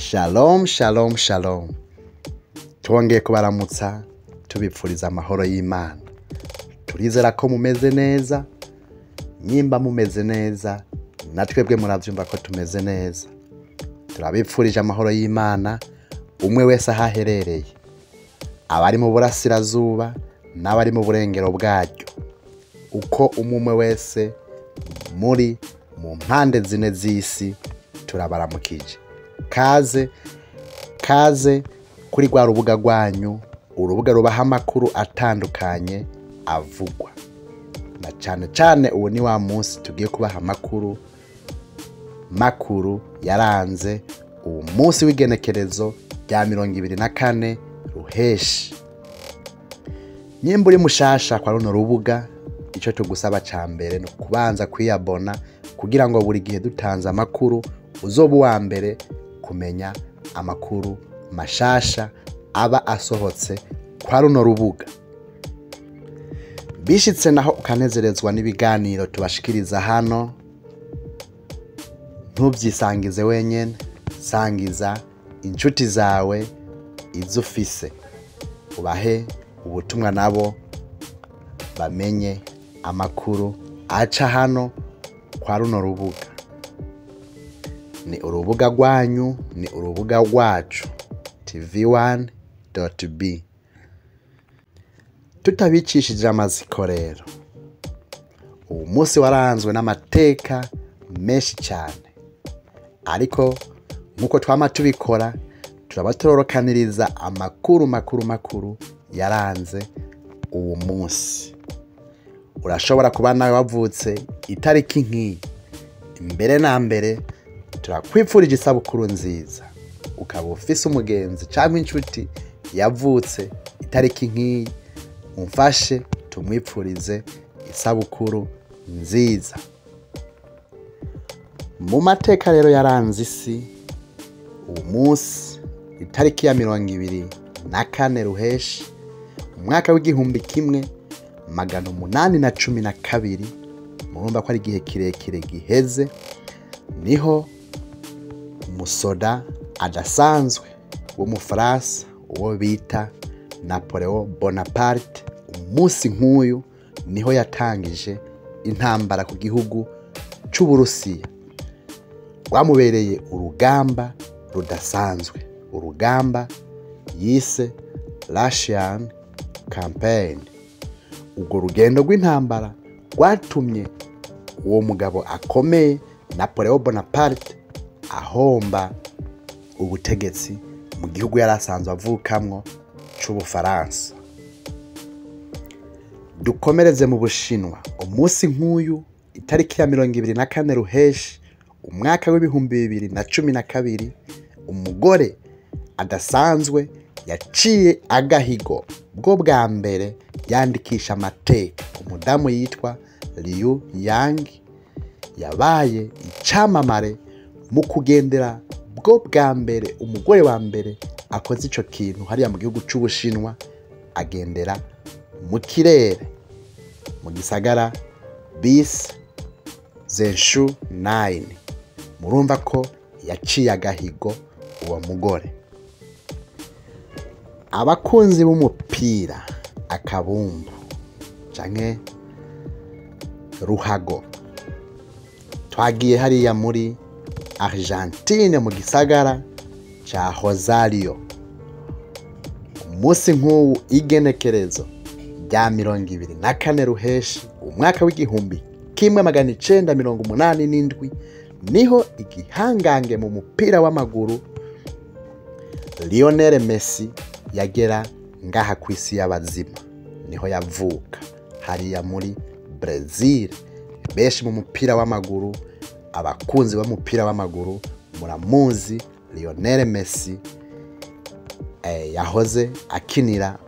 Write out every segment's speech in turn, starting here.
Shalom, shalom, shalom. Twongeye kubaramutsa tubipfuriza amahoro y'Imana. Turizera ko mumeze neza, nyimba mumeze neza, natwebwe muravyumva ko tumeze neza. Turabipfurije amahoro y'Imana, umwe wese ahaherereye. Abari mu burasirazuba n'abari mu burengero bwaryo. Uko umwe wese muri mu mpande zine z'isi turabaramukije. Kaze kuri rwa rubuga rwanyu, urubuga rubaha amakuru atandukanye avugwa. Na cane uwo ni wa munsi tugiye kubaha makuru yaranze uwo munsi w'igenekerezo rya 24 Ruheshi. Nyimba uri mushasha kwa runo rubuga, ico tugusaba ca mbere no kubanza kwiyabona kugira ngo buri gihe dutanze amakuru uzoba uwa mbere kumenya amakuru mashasha aba asohotse kwa runo rubuga. Bishitse naho ukanezerezwa n'ibiganiro tubashikiriza hano, ntubyisangize wenyene, sangiza inshuti zawe izufise, ubahe ubutumwa nabo bamenye amakuru aca hano kwa runo rubuga. Ni urubuga rwanyu, ni urubuga rwacu, tv1.b. Tutabicishije amaziko rero, uwo munsi waranzwe n'amateka menshi cyane, ariko nkuko twama tubikora turaba turorokaniriza amakuru yaranze uwo munsi. Urashobora kuba nawe wavutse itariki nk'iyi, imbere na mbere turakwipfurije isabukuru nziza. Ukaba ufise umugenzi cyangwa inshuti yavutse itariki nk'iyi, umfashe tumwipfurize isabukuru nziza. Mu mateka rero yaranze isi, uwo munsi itariki ya 24 Ruheshi, umwaka w'igihumbi kimwe 812, murumva ko ari igihe kirekire giheze, niho umusoda adasanzwe w'umufaransa uwo bita Napoleon Bonaparte, umunsi nk'uyu niho yatangije intambara ku gihugu c'Uburusiya. Rwamubereye urugamba rudasanzwe, urugamba yise Russian Campaign. Urwo rugendo rw'intambara rwatumye uwo mugabo akomeye Napoleon Bonaparte ahomba ubutegetsi mu gihugu yari asanzwe avukamwo c'Ubufaransa. Dukomereze mu Bushinwa. Umunsi nk'uyu itariki ya 24 Ruheshi, umwaka w'ibihumbi 2012, umugore adasanzwe yaciye agahigo bwo bwa mbere yandikisha amateka. Umudamu yitwa Liu Yang yabaye icamamare mu kugendera bwo bwa mbere, umugore wa mbere akoze ico kintu hariya mu gihugu c'Ubushinwa, agendera mu kirere mu gisagara bise Zhenshu 9. Murumva ko yaciye agahigo uwo mugore. Abakunzi b'umupira, akabumbu canke ruhago, twagiye hariya muri Argentine mu gisagara ca Rosario. Umunsi nk'uwu igenekerezo rya 24 Ruheshi, umwaka w'igihumbi kimwe 1987, niho igihangange mu mupira w'amaguru Lionel Messi yagera ngaha kw'isi y'abazima. Niho yavuka hariya muri Brazil. Benshi mu mupira w'amaguru, abakunzi b'umupira w'amaguru muramuzi Lionel Messi, yahoze akinira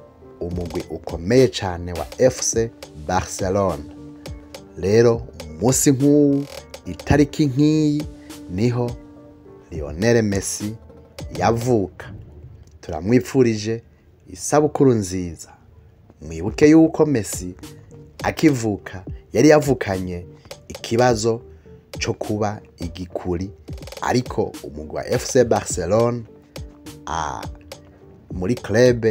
umugwi ukomeye cyane wa FC Barcelona. Rero umunsi nk'uwu itariki nk'iyi niho Lionel Messi yavuka. Turamwipfurije isabukuru nziza. Mwibuke yuko Messi akivuka yari yavukanye ikibazo cyo kuba igikuri, ariko umugwi wa FC Barcelona muri club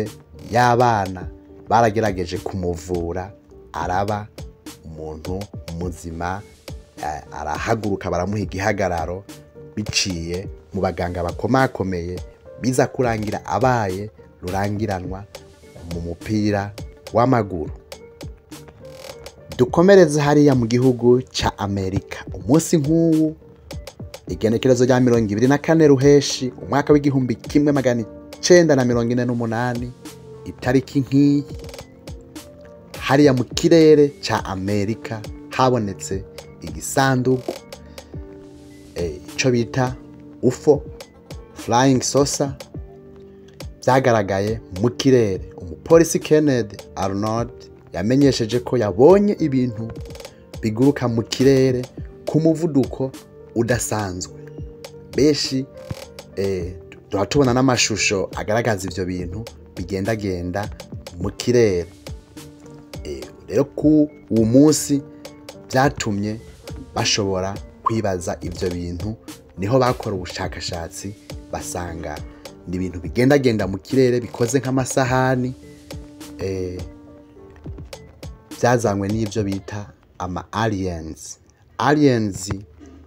y'abana baragerageje kumuvura, araba umuntu muzima, arahaguruka baramuha igihagararo biciye mu baganga bakomakomeye, biza kurangira abaye rurangiranwa mu mupira w'amaguru. Dukomereze hariya mu gihugu ca Amerika. Umunsi nk'uwu igenekerezo rya 24 ruheshi umwaka w'igihumbi 1948, itariki nk'iyi hariya mu kirere ca Amerika habonetse igisanduku ico bita UFO, flying saucer, byagaragaye mu kirere. Umupolisi Kennedy Arnold yamenyesheje ko yabonye ibintu biguruka mu kirere ku muvuduko udasanzwe. Beshi turatubona n'amashusho agaragaza ivyo bintu bigendagenda mu kirere. Rero ku uwo munsi byatumye bashobora kwibaza ivyo bintu, niho bakora ubushakashatsi basanga ni ibintu bigendagenda mu kirere bikoze nk'amasahani, byazanywe n'ibyo bita ama aliens. Aliens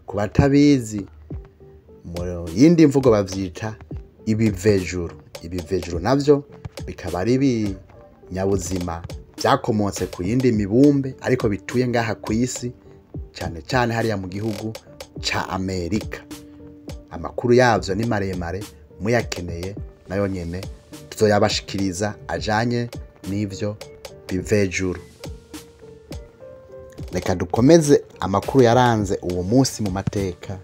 ku batabizi mu yindi mvugo bavyita ibivejuru. Ibivejuru navyo bikaba ari ibinyabuzima byakomotse ku yindi mibumbe ariko bituye ngaha ku isi, cyane cyane hariya mu gihugu ca Amerika. Amakuru yavyo ni maremare, muyakeneye nayo nyene tuzoyabashikiriza ajanye n'ivyo bivejuru. Reka dukomeze amakuru yaranze uwo munsi mu mateka.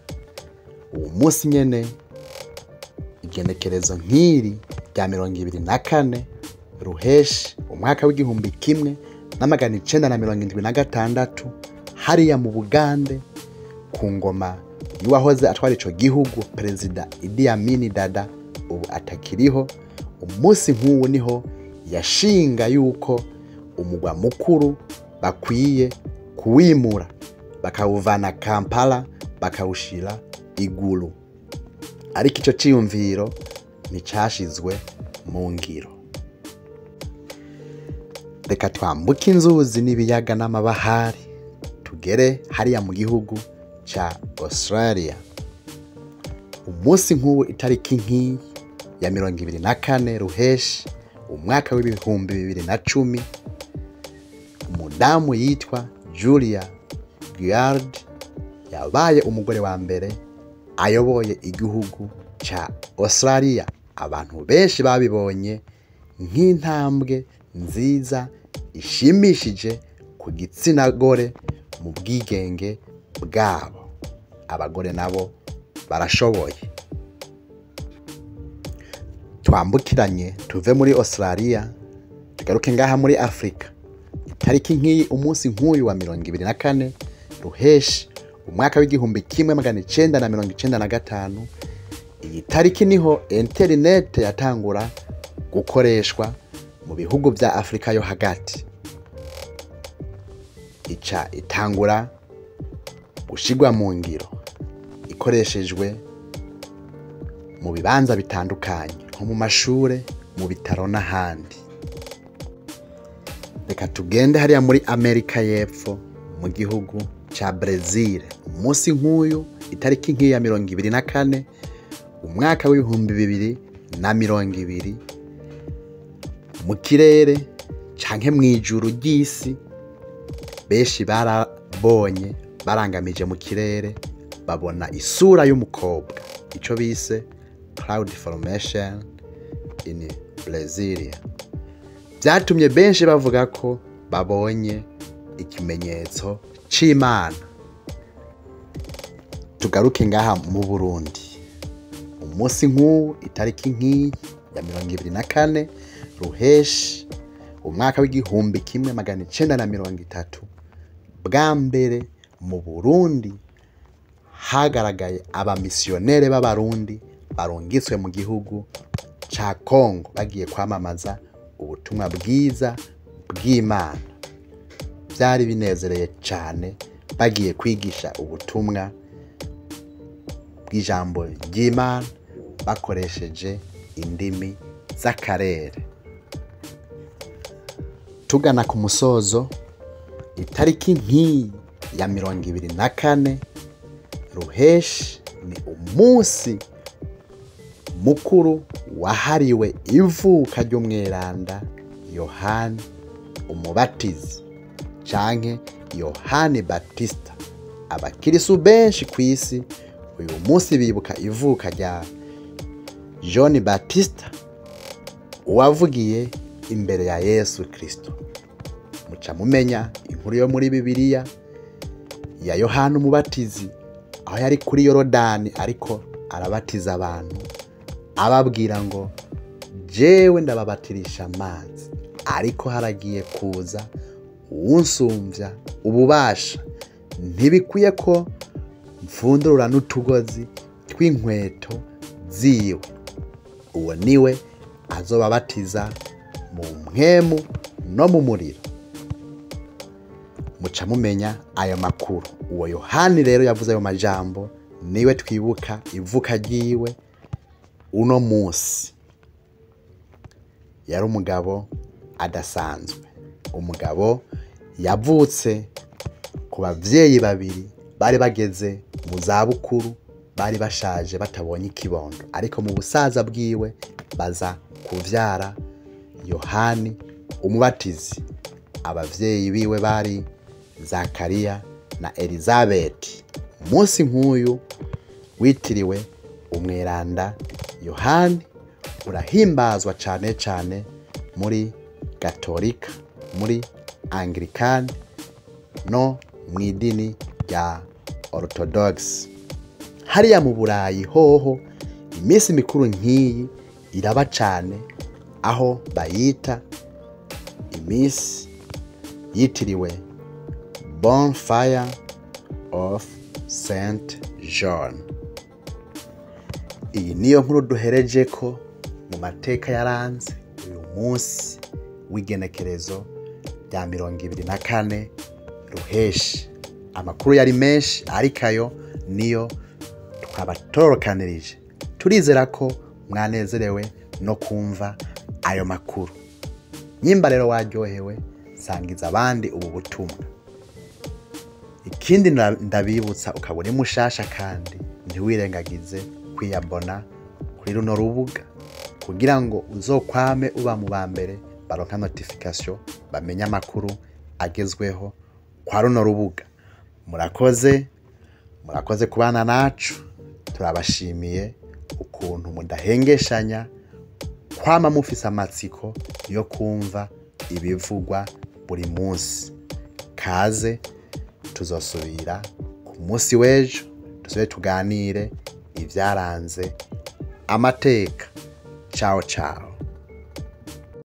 Uwo munsi nyene igenekerezo nk'iri rya 24 ruheshi umwaka w'igihumbi 1976 hariya mu Bugande ku ngoma y'uwahoze atwara ico gihugu Perezida Idi Amin Dada, ubu atakiriho. Umunsi nk'uwo niho yashinga yuko umugwa mukuru bakwiye kuwimura bakawuvana Kampala bakawushira Igulu, ariko ico ciyumviro nicashizwe mu ngiro. Reka twambuke inzuzi n'ibiyaga n'amabahari tugere hariya mu gihugu ca Australia. Umunsi nk'uwo itariki nk'iyi ya 24 ruheshi umwaka w'ibihumbi 2010, umudamu yitwa Julia Gillard yabaye umugore wa mbere ayoboye igihugu ca Australia. Abantu benshi babibonye nk'intambwe nziza ishimishije ku gitsina gore mu bwigenge bwabo. Abagore nabo barashoboye. Twambukiranye tuve muri Australia tugaruke ngaha muri Afrika. Itariki nk'iyi umunsi nk'uyu wa 24 ruheshi umwaka w'igihumbi 1995, iyi tariki niho internet yatangura gukoreshwa mu bihugu vya Afrika yo hagati. Ica itangura gushigwa mu ngiro, ikoreshejwe mu bibanza bitandukanye nko mu mashure, mu bitaro n'ahandi. Reka tugende hariya muri Amerika y'Epfo mu gihugu ca Brazil. Umunsi nk'uyu itariki nk'iya 24 umwaka w'ibihumbi 2020, mu kirere canke mw'ijuru ry'isi benshi barabonye barangamije mu kirere babona isura y'umukobwa, ico bise cloud formation in Brazil. Byatumye benshi bavuga ko babonye ikimenyetso c'Imana. Tugaruke ngaha mu Burundi. Umunsi nk'uwu itariki nk'iyi ya 24 ruheshi umwaka w'igihumbi 1930, bwa mbere mu Burundi hagaragaye abamisiyonere b'abarundi barungitswe mu gihugu ca Kongo bagiye kwamamaza ubutumwa bwiza bw'Imana. Byari binezereye cyane, bagiye kwigisha ubutumwa bw'ijambo ry'Imana bakoresheje indimi z'akarere. Tugana ku musozo, itariki nk'iyi ya 24 Ruheshi ni umunsi mukuru wahariwe ivuka ry'umweranda Yohani Umubatizi canke Yohani Batista. Abakirisu benshi ku isi uyu munsi bibuka ivuka rya John Batista, uwavugiye imbere ya Yesu Kristo. Muca mumenya inkuru yo muri Bibiliya ya Yohani Umubatizi, aho yari kuri Yorodani ariko arabatiza abantu, ababwira ngo jewe ndababatirisha amazi, ariko haragiye kuza uwunsumvya ububasha, ntibikwiye ko mfundurura n'utugozi tw'inkweto ziwe. Uwo niwe azobabatiza mu mpwemu no mu muriro. Muca mumenya ayo makuru. Uwo Yohani rero yavuze ayo majambo niwe twibuka ivuka ryiwe uno munsi. Yari umugabo adasanzwe, umugabo yavutse ku bavyeyi babiri bari bageze mu zabukuru, bari bashaje batabonye ikibondo, ariko mu busaza bwiwe baza kuvyara Yohani Umubatizi. Abavyeyi biwe bari Zakariya na Elizabeti. Umunsi nk'uyu witiriwe umweranda Yohani urahimbazwa cane cane muri Gatolika, muri Anglikani no mw'idini rya Orthodox. Hariya mu Burayi hoho iminsi mikuru nk'iyi iraba cane, aho bayita iminsi yitiriwe Bonfire of Saint John. Iyi niyo nkuru duhereje ko mu mateka yaranze uyu munsi w'igenekerezo rya 24 Ruheshi. Amakuru yari menshi, ariko ayo niyo twabatorokanirije. Turizera ko mwanezerewe no kumva ayo makuru. Nyimba rero waryohewe, sangiza abandi ubu butumwa. Ikindi ndabibutsa, ukaba uri mushasha kandi ntiwirengagize kwiyabona kuri runo rubuga kugira ngo uzokwame uba mu bambere baronka notification, bamenya amakuru agezweho kwa runo rubuga. Murakoze kubana nacu. Turabashimiye ukuntu mudahengeshanya kwama mufise amatsiko yo kumva ibivugwa buri munsi. Kaze tuzosubira ku munsi w'ejo, dusubire tuganire ivyaranze amateka. Ciao ciao.